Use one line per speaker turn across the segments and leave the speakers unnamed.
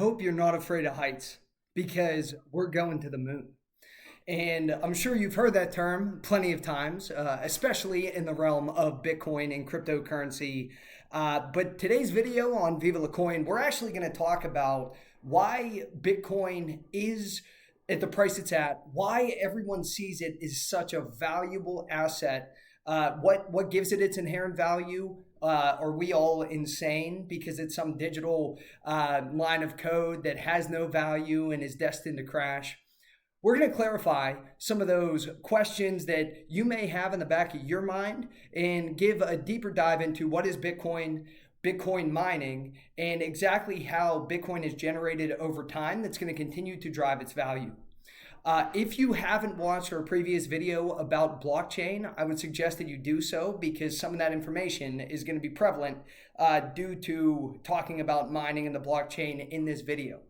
hope you're not afraid of heights because we're going to the moon. And I'm sure you've heard that term plenty of times, especially in the realm of Bitcoin and cryptocurrency. But today's video on Viva La Coin, we're actually going to talk about why Bitcoin is at the price it's at, why everyone sees it as such a valuable asset, what gives it its inherent value. Are we all insane because it's some digital line of code that has no value and is destined to crash? We're going to clarify some of those questions that you may have in the back of your mind and give a deeper dive into what is Bitcoin, Bitcoin mining, and exactly how Bitcoin is generated over time that's going to continue to drive its value. If you haven't watched our previous video about blockchain, I would suggest that you do so because some of that information is going to be prevalent due to talking about mining and the blockchain in this video.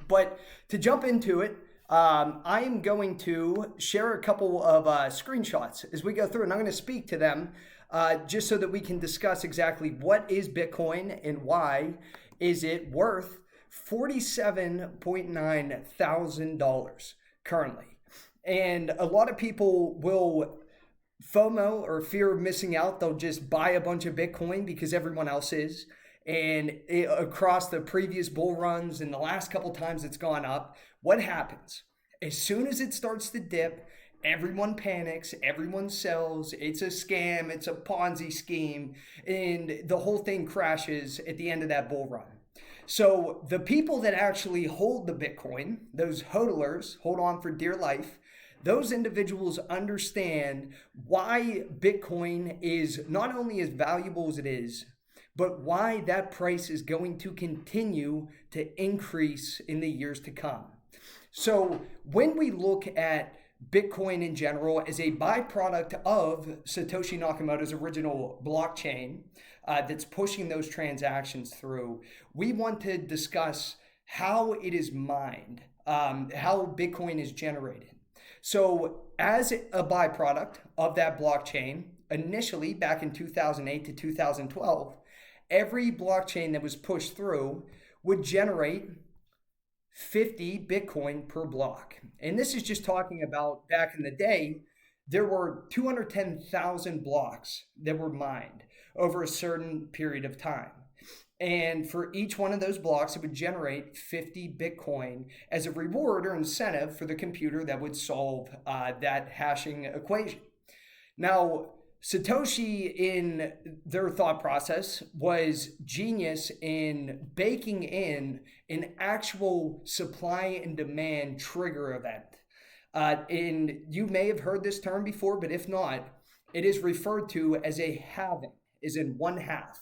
But to jump into it, I am going to share a couple of screenshots as we go through, and I'm going to speak to them just so that we can discuss exactly what is Bitcoin and why is it worth $47.9 thousand currently. And a lot of people will FOMO or fear of missing out. They'll just buy a bunch of Bitcoin because everyone else is. And across the previous bull runs and the last couple times it's gone up, what happens? As soon as it starts to dip, everyone panics, everyone sells, it's a scam, it's a Ponzi scheme, and the whole thing crashes at the end of that bull run. So the people that actually hold the Bitcoin, those hodlers, hold on for dear life, those individuals understand why Bitcoin is not only as valuable as it is, but why that price is going to continue to increase in the years to come. So when we look at Bitcoin in general as a byproduct of Satoshi Nakamoto's original blockchain that's pushing those transactions through, we want to discuss how it is mined, how Bitcoin is generated. So as a byproduct of that blockchain, initially back in 2008 to 2012, every blockchain that was pushed through would generate 50 Bitcoin per block. And this is just talking about back in the day, there were 210,000 blocks that were mined over a certain period of time. And for each one of those blocks, it would generate 50 Bitcoin as a reward or incentive for the computer that would solve that hashing equation. Now, Satoshi, in their thought process, was genius in baking in an actual supply and demand trigger event. And you may have heard this term before, but if not, it is referred to as a halving, as in one half.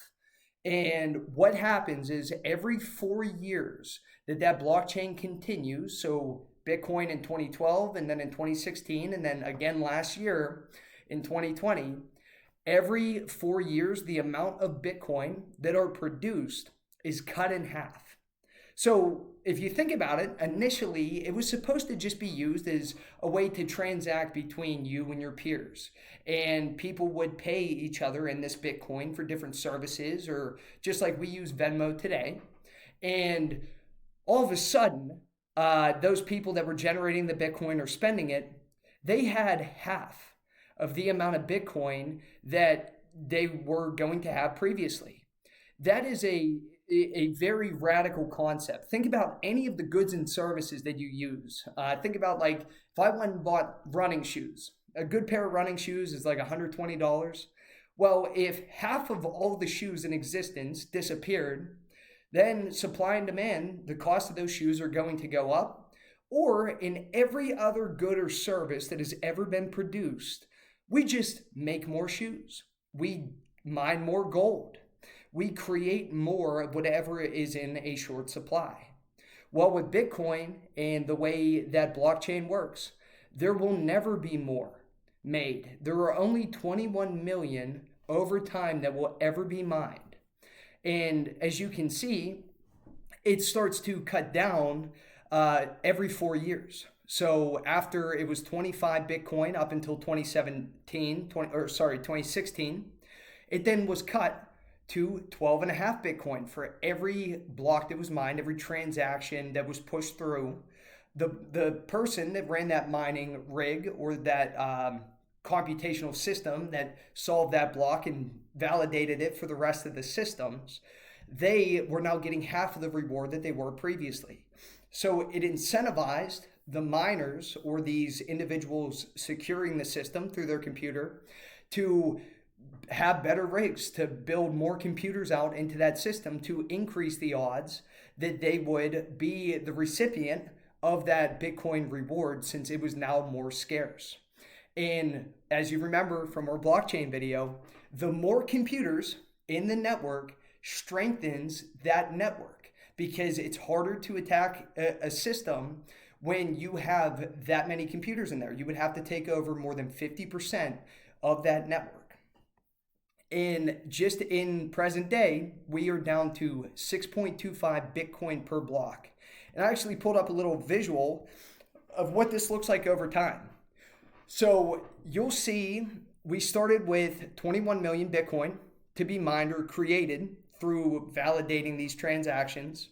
And what happens is every 4 years that blockchain continues, so Bitcoin in 2012, and then in 2016, and then again last year, in 2020, every 4 years, the amount of Bitcoin that are produced is cut in half. So if you think about it, initially, it was supposed to just be used as a way to transact between you and your peers. And people would pay each other in this Bitcoin for different services, or just like we use Venmo today. And all of a sudden, those people that were generating the Bitcoin or spending it, they had half of the amount of Bitcoin that they were going to have previously. That is a very radical concept. Think about any of the goods and services that you use. Think about, like, if I went and bought running shoes, a good pair of running shoes is like $120. Well, if half of all the shoes in existence disappeared, then supply and demand, the cost of those shoes are going to go up. Or in every other good or service that has ever been produced, we just make more shoes. We mine more gold. We create more of whatever is in a short supply. Well, with Bitcoin and the way that blockchain works, there will never be more made. There are only 21 million over time that will ever be mined. And as you can see, it starts to cut down every 4 years. So after it was 25 Bitcoin up until 2016, it then was cut to 12.5 Bitcoin for every block that was mined, every transaction that was pushed through. The person that ran that mining rig or that computational system that solved that block and validated it for the rest of the systems, they were now getting half of the reward that they were previously. So it incentivized the miners or these individuals securing the system through their computer to have better rigs, to build more computers out into that system to increase the odds that they would be the recipient of that Bitcoin reward, since it was now more scarce. And as you remember from our blockchain video, the more computers in the network strengthens that network, because it's harder to attack a system when you have that many computers in there. You would have to take over more than 50% of that network. And just in present day, we are down to 6.25 Bitcoin per block. And I actually pulled up a little visual of what this looks like over time. So you'll see we started with 21 million Bitcoin to be mined or created through validating these transactions.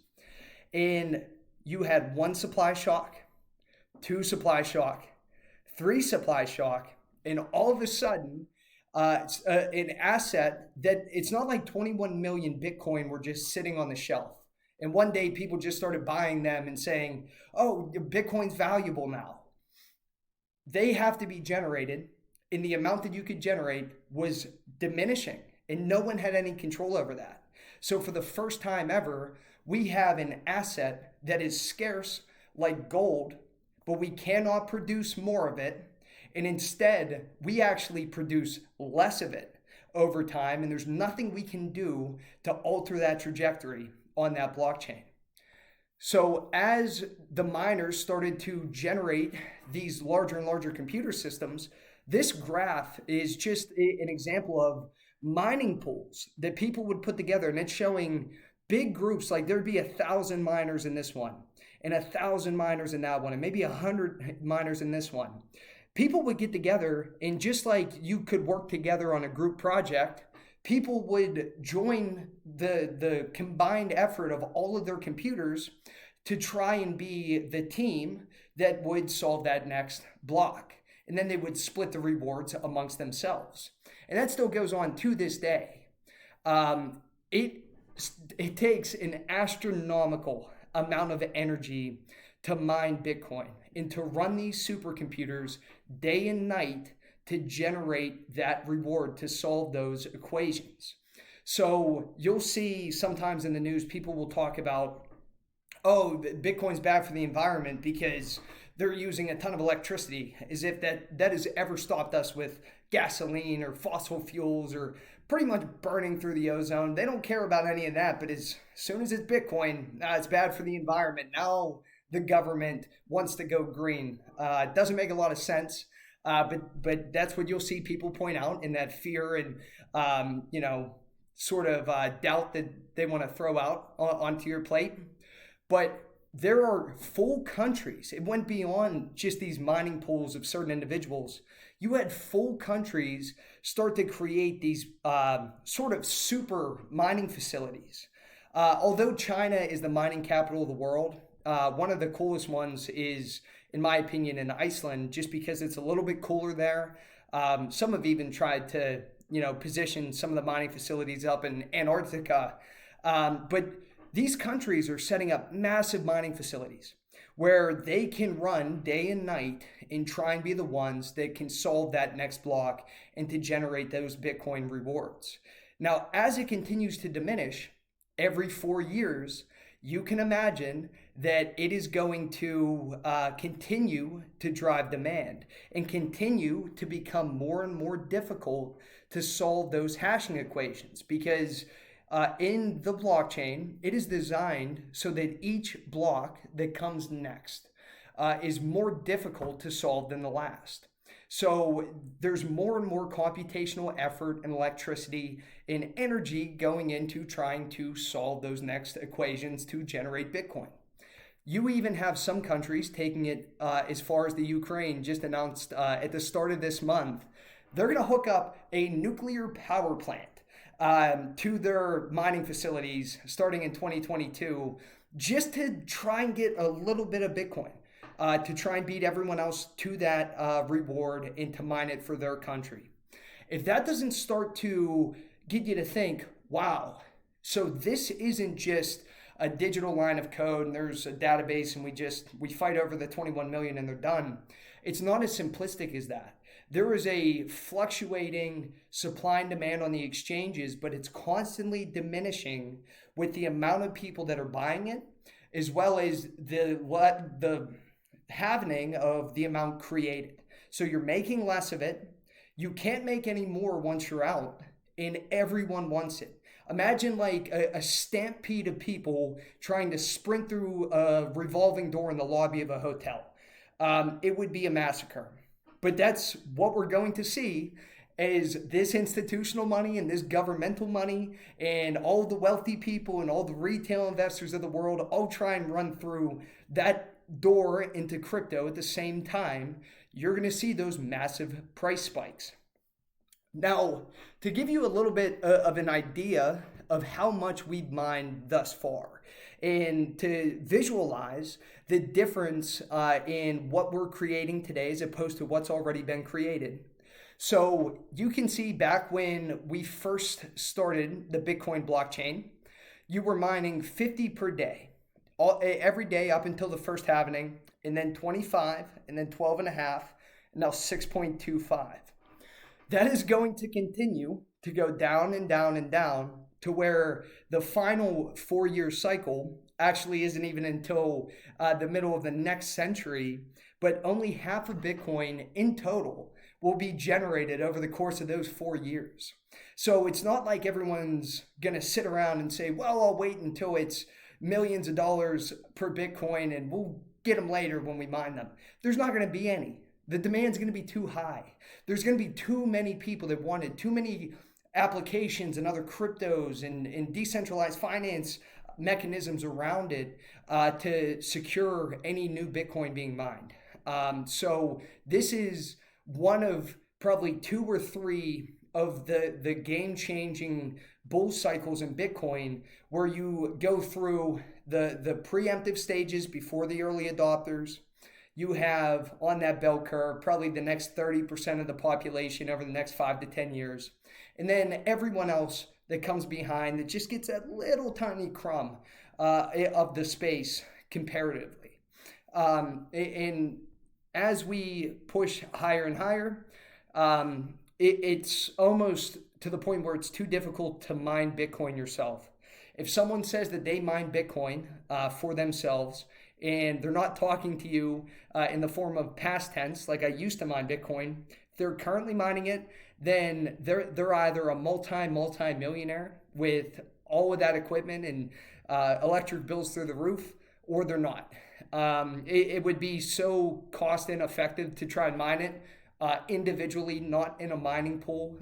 And you had 1 supply shock, 2 supply shock, 3 supply shock, and all of a sudden, it's an asset that it's not like 21 million Bitcoin were just sitting on the shelf. And one day people just started buying them and saying, oh, Bitcoin's valuable now. They have to be generated, and the amount that you could generate was diminishing, and no one had any control over that. So for the first time ever, we have an asset that is scarce like gold, but we cannot produce more of it. And instead, we actually produce less of it over time, and there's nothing we can do to alter that trajectory on that blockchain. So as the miners started to generate these larger and larger computer systems, this graph is just an example of mining pools that people would put together, and it's showing big groups, like there'd be 1,000 miners in this one and 1,000 miners in that one and maybe 100 miners in this one. People would get together, and just like you could work together on a group project, people would join the combined effort of all of their computers to try and be the team that would solve that next block. And then they would split the rewards amongst themselves. And that still goes on to this day. It takes an astronomical amount of energy to mine Bitcoin and to run these supercomputers day and night to generate that reward to solve those equations. So you'll see sometimes in the news, people will talk about, oh, Bitcoin's bad for the environment because they're using a ton of electricity, as if that has ever stopped us with gasoline or fossil fuels or pretty much burning through the ozone. They don't care about any of that, but as soon as it's Bitcoin, it's bad for the environment. Now the government wants to go green. It doesn't make a lot of sense, but that's what you'll see people point out in that fear and sort of doubt that they want to throw out onto your plate. But there are full countries. It went beyond just these mining pools of certain individuals. You had full countries start to create these sort of super mining facilities. Although China is the mining capital of the world, one of the coolest ones is, in my opinion, in Iceland, just because it's a little bit cooler there. Some have even tried to, position some of the mining facilities up in Antarctica. But these countries are setting up massive mining facilities where they can run day and night and try and be the ones that can solve that next block and to generate those Bitcoin rewards. Now, as it continues to diminish every 4 years, you can imagine that it is going to continue to drive demand and continue to become more and more difficult to solve those hashing equations, because in the blockchain, it is designed so that each block that comes next is more difficult to solve than the last. So there's more and more computational effort and electricity and energy going into trying to solve those next equations to generate Bitcoin. You even have some countries taking it as far as the Ukraine just announced at the start of this month. They're going to hook up a nuclear power plant to their mining facilities starting in 2022 just to try and get a little bit of Bitcoin, to try and beat everyone else to that reward and to mine it for their country. If that doesn't start to get you to think, wow, so this isn't just a digital line of code and there's a database and we fight over the 21 million and they're done. It's not as simplistic as that. There is a fluctuating supply and demand on the exchanges, but it's constantly diminishing with the amount of people that are buying it, as well as the halving of the amount created. So you're making less of it. You can't make any more once you're out, and everyone wants it. Imagine like a stampede of people trying to sprint through a revolving door in the lobby of a hotel. It would be a massacre. But that's what we're going to see, is this institutional money and this governmental money and all the wealthy people and all the retail investors of the world all try and run through that door into crypto at the same time. You're going to see those massive price spikes. Now, to give you a little bit of an idea of how much we've mined thus far, and to visualize the difference in what we're creating today as opposed to what's already been created. So you can see back when we first started the Bitcoin blockchain, you were mining 50 per day, every day up until the first halving, and then 25, and then 12 and a half, and now 6.25. That is going to continue to go down and down and down to where the final 4-year cycle actually isn't even until the middle of the next century, but only half of Bitcoin in total will be generated over the course of those 4 years. So it's not like everyone's going to sit around and say, well, I'll wait until it's millions of dollars per Bitcoin and we'll get them later when we mine them. There's not going to be any. The demand's going to be too high. There's going to be too many people that want it, too many applications and other cryptos and decentralized finance mechanisms around it to secure any new Bitcoin being mined. So this is one of probably 2 or 3 of the game-changing bull cycles in Bitcoin, where you go through the preemptive stages before the early adopters. You have on that bell curve probably the next 30% of the population over the next 5 to 10 years. And then everyone else that comes behind that just gets that little tiny crumb of the space comparatively. And as we push higher and higher, it's almost to the point where it's too difficult to mine Bitcoin yourself. If someone says that they mine Bitcoin for themselves, and they're not talking to you in the form of past tense, like I used to mine Bitcoin, if they're currently mining it, then they're either a multi-millionaire with all of that equipment and electric bills through the roof, or they're not. It would be so cost ineffective to try and mine it individually, not in a mining pool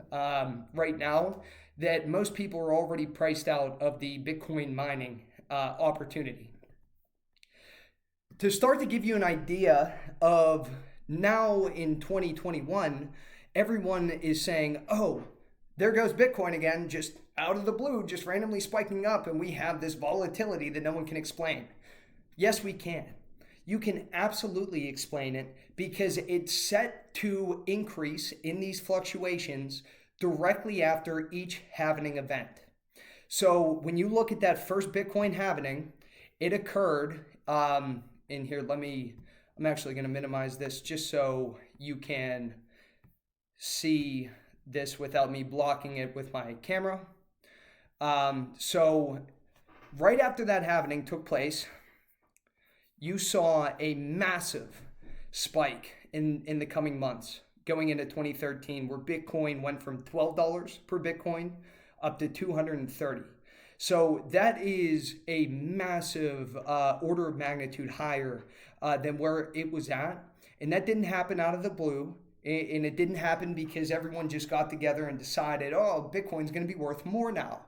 right now, that most people are already priced out of the Bitcoin mining opportunity. To start to give you an idea of now in 2021, everyone is saying, oh, there goes Bitcoin again, just out of the blue, just randomly spiking up, and we have this volatility that no one can explain. Yes, we can. You can absolutely explain it because it's set to increase in these fluctuations directly after each halving event. So when you look at that first Bitcoin halving, it occurred in here. I'm actually going to minimize this just so you can see this without me blocking it with my camera. So right after that halving took place, you saw a massive spike in the coming months going into 2013, where Bitcoin went from $12 per Bitcoin up to $230. So that is a massive order of magnitude higher than where it was at. And that didn't happen out of the blue. And it didn't happen because everyone just got together and decided, oh, Bitcoin's going to be worth more now.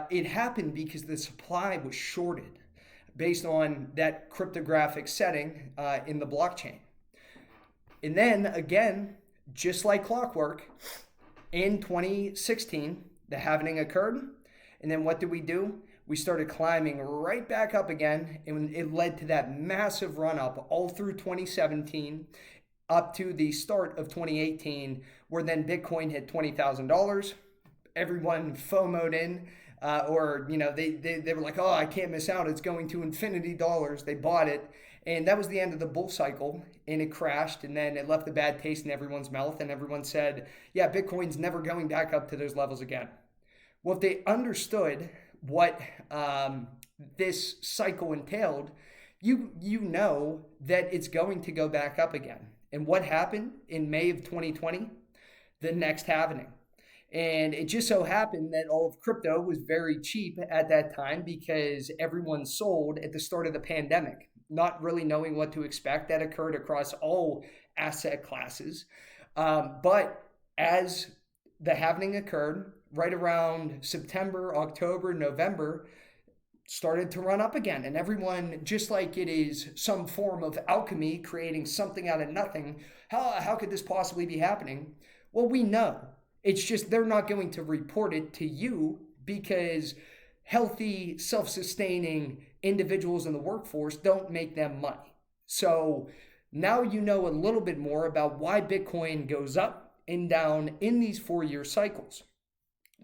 It happened because the supply was shorted based on that cryptographic setting in the blockchain. And then again, just like clockwork, in 2016, The halving occurred. And then what did we do? We started climbing right back up again. And it led to that massive run up all through 2017 up to the start of 2018, where then Bitcoin hit $20,000. Everyone FOMO'd in, or they were like, oh, I can't miss out. It's going to infinity dollars. They bought it, and that was the end of the bull cycle, and it crashed, and then it left a bad taste in everyone's mouth, and everyone said, yeah, Bitcoin's never going back up to those levels again. Well, if they understood what this cycle entailed, you know that it's going to go back up again. And what happened in May of 2020? The next halving. And it just so happened that all of crypto was very cheap at that time because everyone sold at the start of the pandemic, not really knowing what to expect. That occurred across all asset classes. But as the halving occurred, right around September, October, November, started to run up again. And everyone, just like it is some form of alchemy, creating something out of nothing, how could this possibly be happening? Well, we know. It's just they're not going to report it to you because healthy, self-sustaining individuals in the workforce don't make them money. So now you know a little bit more about why Bitcoin goes up and down in these 4-year cycles.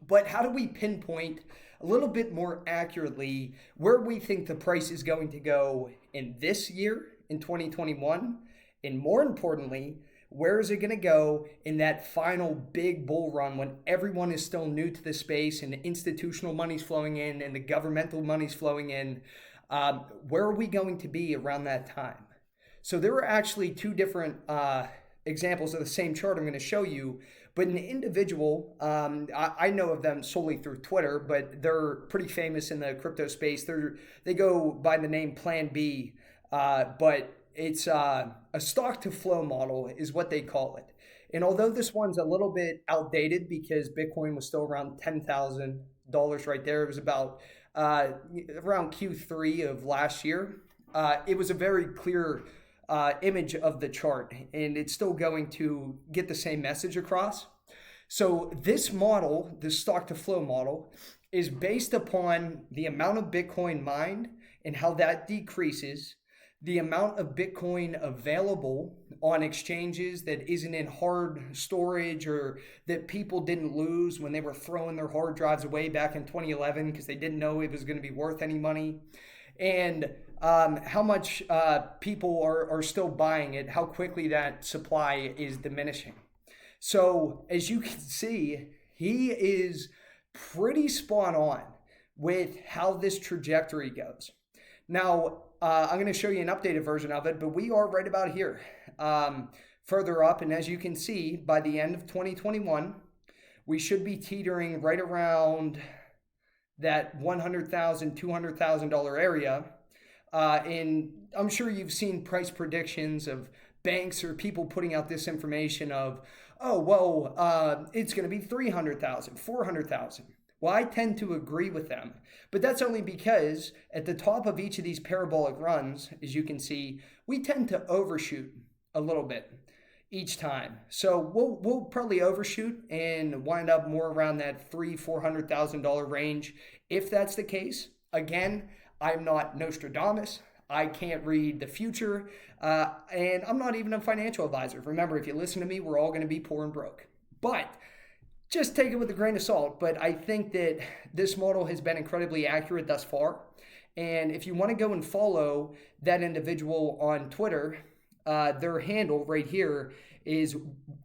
But how do we pinpoint a little bit more accurately where we think the price is going to go in this year, in 2021, and more importantly, where is it going to go in that final big bull run when everyone is still new to the space and the institutional money's flowing in and the governmental money's flowing in? Where are we going to be around that time? So there are actually two different examples of the same chart I'm going to show you, but an individual, I know of them solely through Twitter, but they're pretty famous in the crypto space. They go by the name Plan B, but it's a stock to flow model is what they call it. And although this one's a little bit outdated because Bitcoin was still around $10,000 right there, it was about around Q3 of last year. It was a very clear image of the chart, and it's still going to get the same message across. So this model, the stock to flow model, is based upon the amount of Bitcoin mined and how that decreases, the amount of Bitcoin available on exchanges that isn't in hard storage or that people didn't lose when they were throwing their hard drives away back in 2011 because they didn't know it was going to be worth any money, and how much people are still buying it, how quickly that supply is diminishing. So as you can see, he is pretty spot on with how this trajectory goes. Now, I'm going to show you an updated version of it, but we are right about here, further up. And as you can see, by the end of 2021, we should be teetering right around that $100,000, $200,000 area. And I'm sure you've seen price predictions of banks or people putting out this information of, oh, well, it's going to be 300,000, 400,000. Well, I tend to agree with them, but that's only because at the top of each of these parabolic runs, as you can see, we tend to overshoot a little bit each time. So we'll probably overshoot and wind up more around that $300,000-$400,000 range. If that's the case, again, I'm not Nostradamus. I can't read the future, and I'm not even a financial advisor. Remember, if you listen to me, we're all going to be poor and broke. But just take it with a grain of salt. But I think that this model has been incredibly accurate thus far. And if you want to go and follow that individual on Twitter, their handle right here is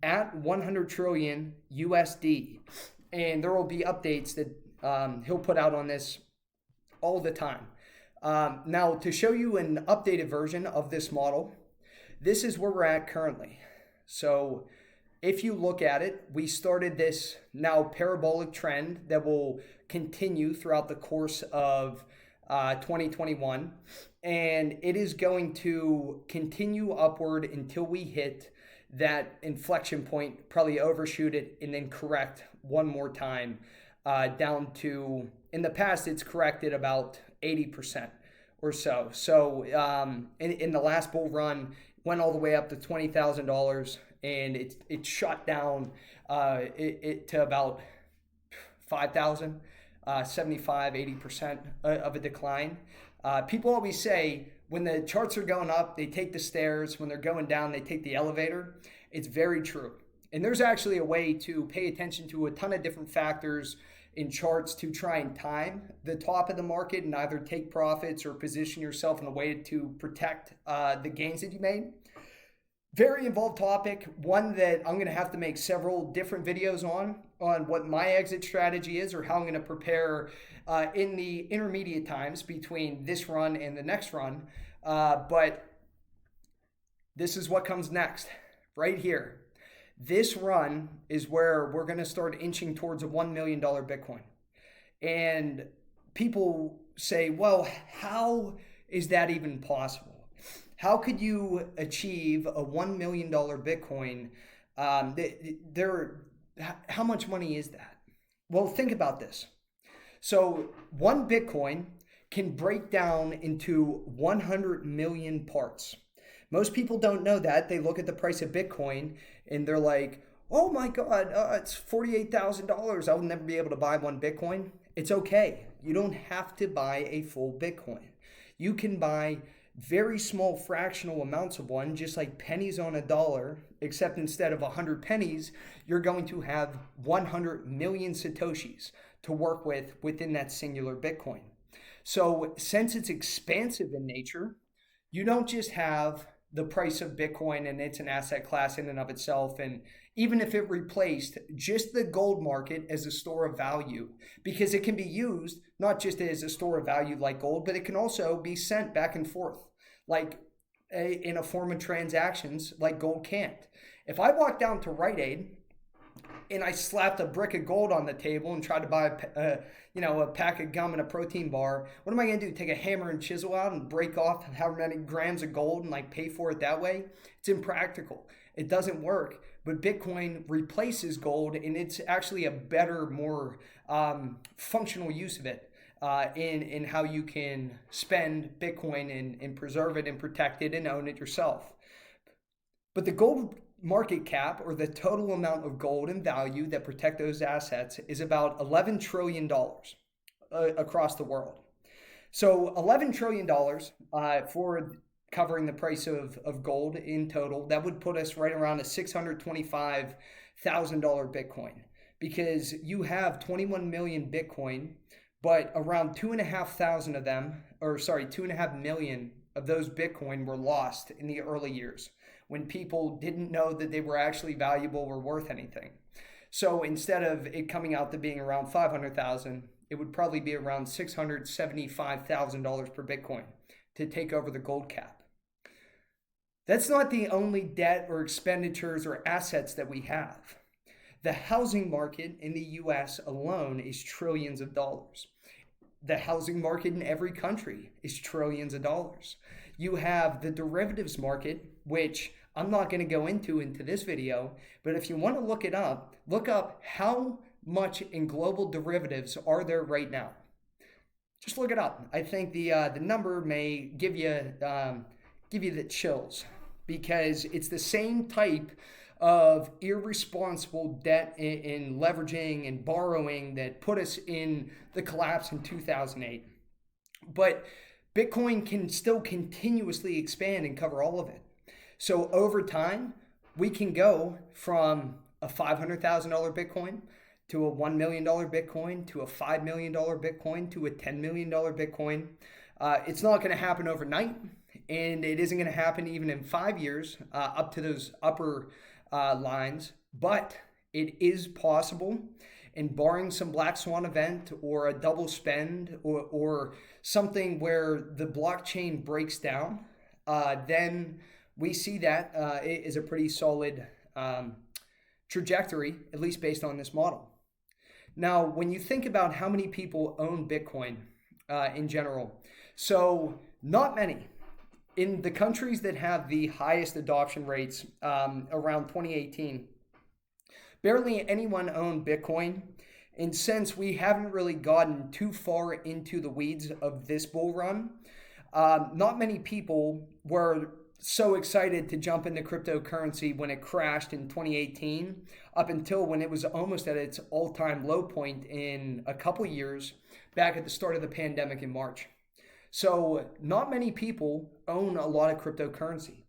at 100 trillion USD. And there will be updates that he'll put out on this all the time. Now, to show you an updated version of this model, this is where we're at currently. So if you look at it, we started this now parabolic trend that will continue throughout the course of 2021. And it is going to continue upward until we hit that inflection point, probably overshoot it, and then correct one more time down to, in the past, it's corrected about 80% or so. So in the last bull run, went all the way up to $20,000, and it shot down to about 5,000, 75, 80% of a decline. People always say when the charts are going up, they take the stairs. When they're going down, they take the elevator. It's very true. And there's actually a way to pay attention to a ton of different factors in charts to try and time the top of the market and either take profits or position yourself in a way to protect the gains that you made. Very involved topic, one that I'm going to have to make several different videos on what my exit strategy is or how I'm going to prepare in the intermediate times between this run and the next run. But this is what comes next right here. This run is where we're going to start inching towards a $1 million Bitcoin. And people say, well, how is that even possible? How could you achieve a $1 million Bitcoin? How much money is that? Well, think about this. So one Bitcoin can break down into 100 million parts. Most people don't know that. They look at the price of Bitcoin and they're like, oh my God, it's $48,000. I'll never be able to buy one Bitcoin. It's okay. You don't have to buy a full Bitcoin. You can buy very small fractional amounts of one, just like pennies on a dollar, except instead of 100 pennies, you're going to have 100 million Satoshis to work with within that singular Bitcoin. So since it's expansive in nature, you don't just have the price of Bitcoin and it's an asset class in and of itself. And even if it replaced just the gold market as a store of value, because it can be used not just as a store of value like gold, but it can also be sent back and forth like in a form of transactions like gold can't. If I walk down to Rite Aid and I slapped a brick of gold on the table and tried to buy a pack of gum and a protein bar, what am I going to do? Take a hammer and chisel out and break off however many grams of gold and like pay for it that way? It's impractical. It doesn't work. But Bitcoin replaces gold, and it's actually a better, more functional use of it in how you can spend Bitcoin and preserve it and protect it and own it yourself. But the gold market cap, or the total amount of gold and value that protect those assets, is about $11 trillion across the world. So $11 trillion for covering the price of gold in total, that would put us right around a $625,000 Bitcoin, because you have 21 million Bitcoin, but around 2.5 million of those Bitcoin were lost in the early years when people didn't know that they were actually valuable or worth anything. So instead of it coming out to being around 500,000, it would probably be around $675,000 per Bitcoin to take over the gold cap. That's not the only debt or expenditures or assets that we have. The housing market in the US alone is trillions of dollars. The housing market in every country is trillions of dollars. You have the derivatives market, which I'm not going to go into this video, but if you want to look up how much in global derivatives are there right now. Just look it up. I think the number may give you the chills, because it's the same type of irresponsible debt in leveraging and borrowing that put us in the collapse in 2008. But Bitcoin can still continuously expand and cover all of it. So over time, we can go from a $500,000 Bitcoin to a $1 million Bitcoin to a $5 million Bitcoin to a $10 million Bitcoin. It's not going to happen overnight, and it isn't going to happen even in 5 years up to those upper lines, but it is possible. And barring some black swan event or a double spend or something where the blockchain breaks down, then we see that it is a pretty solid trajectory, at least based on this model. Now, when you think about how many people own Bitcoin in general, so not many. In the countries that have the highest adoption rates around 2018, barely anyone owned Bitcoin. And since we haven't really gotten too far into the weeds of this bull run, not many people were so excited to jump into cryptocurrency when it crashed in 2018, up until when it was almost at its all-time low point in a couple years back at the start of the pandemic in March. So not many people own a lot of cryptocurrency.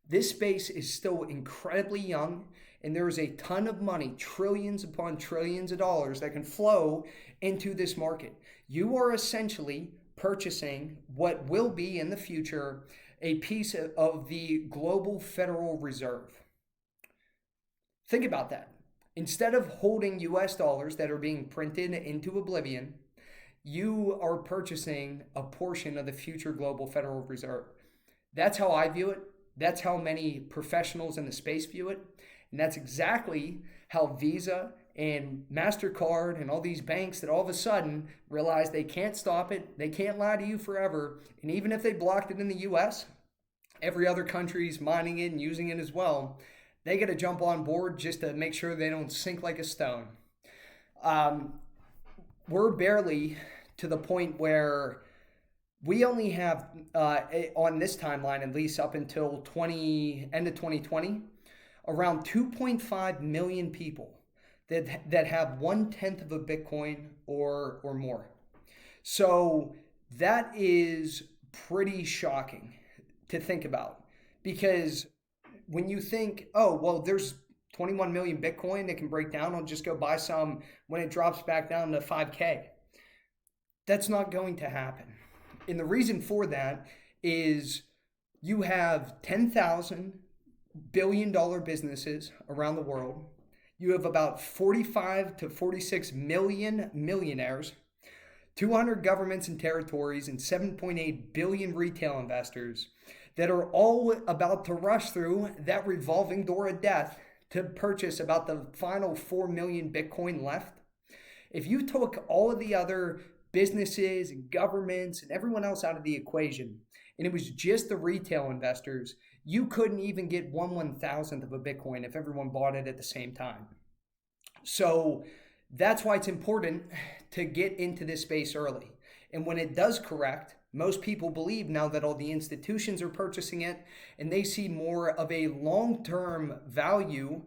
This space is still incredibly young, and there is a ton of money, trillions upon trillions of dollars that can flow into this market. You are essentially purchasing what will be in the future a piece of the global Federal Reserve. Think about that. Instead of holding US dollars that are being printed into oblivion, you are purchasing a portion of the future global Federal Reserve. That's how I view it. That's how many professionals in the space view it. And that's exactly how Visa and MasterCard and all these banks that all of a sudden realize they can't stop it. They can't lie to you forever. And even if they blocked it in the US, every other country's mining it and using it as well. They got to jump on board just to make sure they don't sink like a stone. We're barely to the point where we only have, on this timeline, at least up until end of 2020, around 2.5 million people that have 1/10 of a Bitcoin or more. So that is pretty shocking to think about, because when you think, oh, well, there's 21 million Bitcoin that can break down, I'll just go buy some when it drops back down to 5K. That's not going to happen. And the reason for that is you have 10,000 billion-dollar businesses around the world. You have about 45 to 46 million millionaires, 200 governments and territories, and 7.8 billion retail investors that are all about to rush through that revolving door of death to purchase about the final 4 million Bitcoin left. If you took all of the other businesses and governments and everyone else out of the equation, and it was just the retail investors, you couldn't even get 1/1000th of a Bitcoin if everyone bought it at the same time. So that's why it's important to get into this space early. And when it does correct, most people believe now that all the institutions are purchasing it and they see more of a long-term value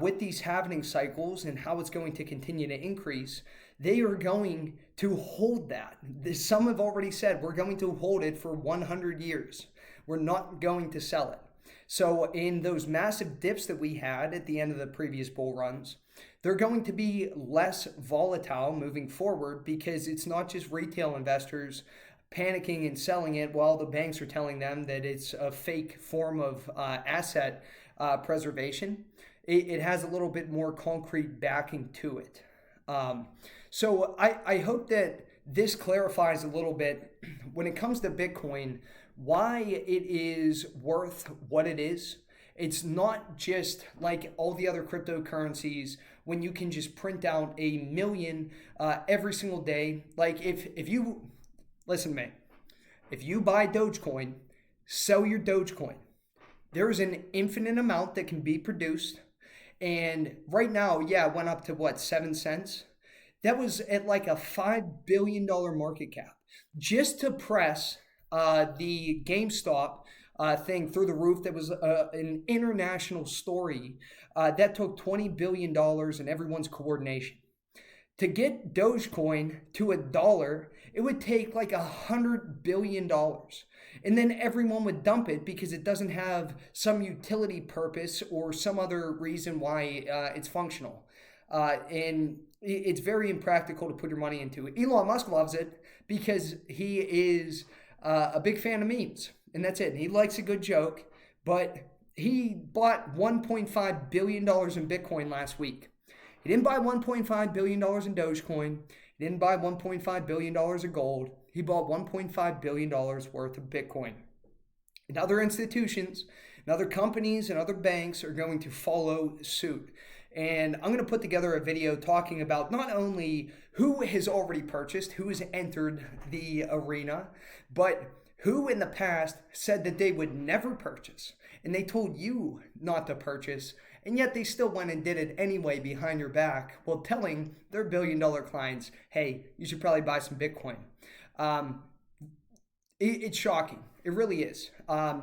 with these halving cycles and how it's going to continue to increase, they are going to hold that. Some have already said, we're going to hold it for 100 years. We're not going to sell it. So in those massive dips that we had at the end of the previous bull runs, they're going to be less volatile moving forward, because it's not just retail investors panicking and selling it while the banks are telling them that it's a fake form of asset preservation. It has a little bit more concrete backing to it. So I hope that this clarifies a little bit when it comes to Bitcoin, why it is worth what it is. It's not just like all the other cryptocurrencies when you can just print out 1 million every single day. Like if you, listen to me, if you buy Dogecoin, sell your Dogecoin. There's an infinite amount that can be produced. And right now, it went up to what, 7 cents? That was at like a $5 billion market cap. Just to press the GameStop thing through the roof, that was an international story that took $20 billion and everyone's coordination. To get Dogecoin to $1, it would take like $100 billion. And then everyone would dump it because it doesn't have some utility purpose or some other reason why it's functional. And it's very impractical to put your money into. Elon Musk loves it because he is a big fan of memes. And that's it. And he likes a good joke. But he bought $1.5 billion in Bitcoin last week. He didn't buy $1.5 billion in Dogecoin. He didn't buy $1.5 billion of gold. He bought $1.5 billion worth of Bitcoin. And other institutions, and other companies, and other banks are going to follow suit. And I'm going to put together a video talking about not only who has already purchased, who has entered the arena, but who in the past said that they would never purchase. And they told you not to purchase, and yet they still went and did it anyway behind your back while telling their billion-dollar clients, hey, you should probably buy some Bitcoin. It's shocking. It really is.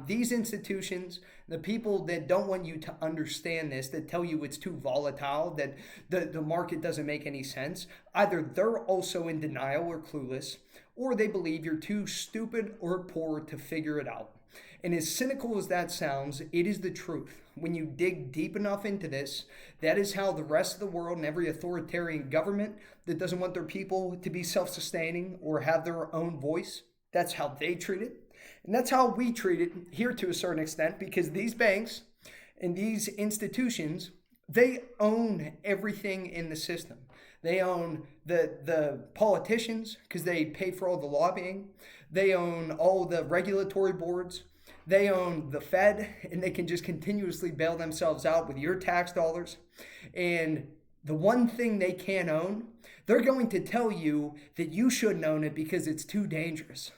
These institutions, the people that don't want you to understand this, that tell you it's too volatile, that the market doesn't make any sense, either they're also in denial or clueless, or they believe you're too stupid or poor to figure it out. And as cynical as that sounds, it is the truth. When you dig deep enough into this, that is how the rest of the world and every authoritarian government that doesn't want their people to be self sustaining or have their own voice, that's how they treat it. And that's how we treat it here to a certain extent, because these banks and these institutions, they own everything in the system. They own the politicians because they pay for all the lobbying. They own all the regulatory boards. They own the Fed, and they can just continuously bail themselves out with your tax dollars. And the one thing they can't own, they're going to tell you that you shouldn't own it because it's too dangerous.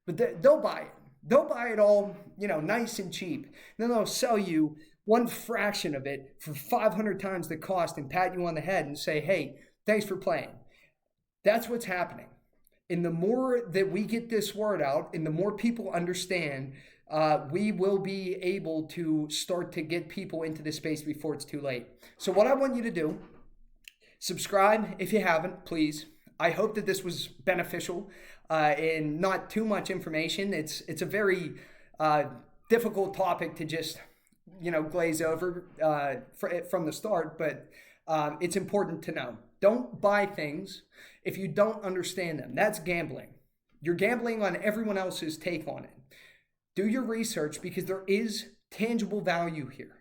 But they'll buy it. They'll buy it all, nice and cheap. Then they'll sell you one fraction of it for 500 times the cost and pat you on the head and say, hey, thanks for playing. That's what's happening. And the more that we get this word out and the more people understand, we will be able to start to get people into this space before it's too late. So what I want you to do, subscribe if you haven't, please. I hope that this was beneficial and not too much information. It's a very difficult topic to just glaze over from the start, but it's important to know. Don't buy things if you don't understand them. That's gambling. You're gambling on everyone else's take on it. Do your research because there is tangible value here.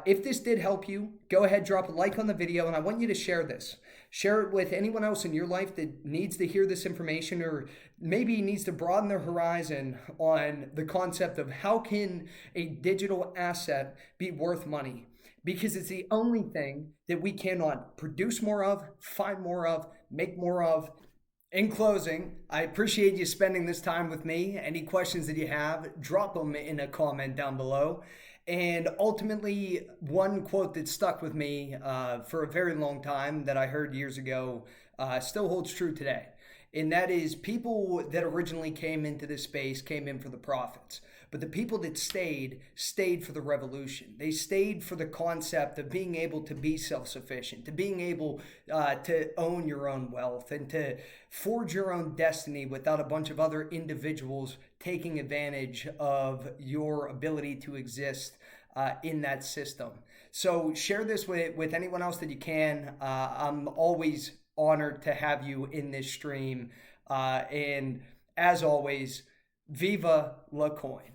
If this did help you, go ahead, drop a like on the video, and I want you to share this. Share it with anyone else in your life that needs to hear this information or maybe needs to broaden their horizon on the concept of how can a digital asset be worth money? Because it's the only thing that we cannot produce more of, find more of, make more of. In closing, I appreciate you spending this time with me. Any questions that you have, drop them in a comment down below. And ultimately, one quote that stuck with me for a very long time that I heard years ago still holds true today. And that is, people that originally came into this space came in for the profits. But the people that stayed for the revolution. They stayed for the concept of being able to be self-sufficient, to being able to own your own wealth and to forge your own destiny without a bunch of other individuals taking advantage of your ability to exist in that system. So share this with anyone else that you can. I'm always honored to have you in this stream. And as always, Viva La Coin.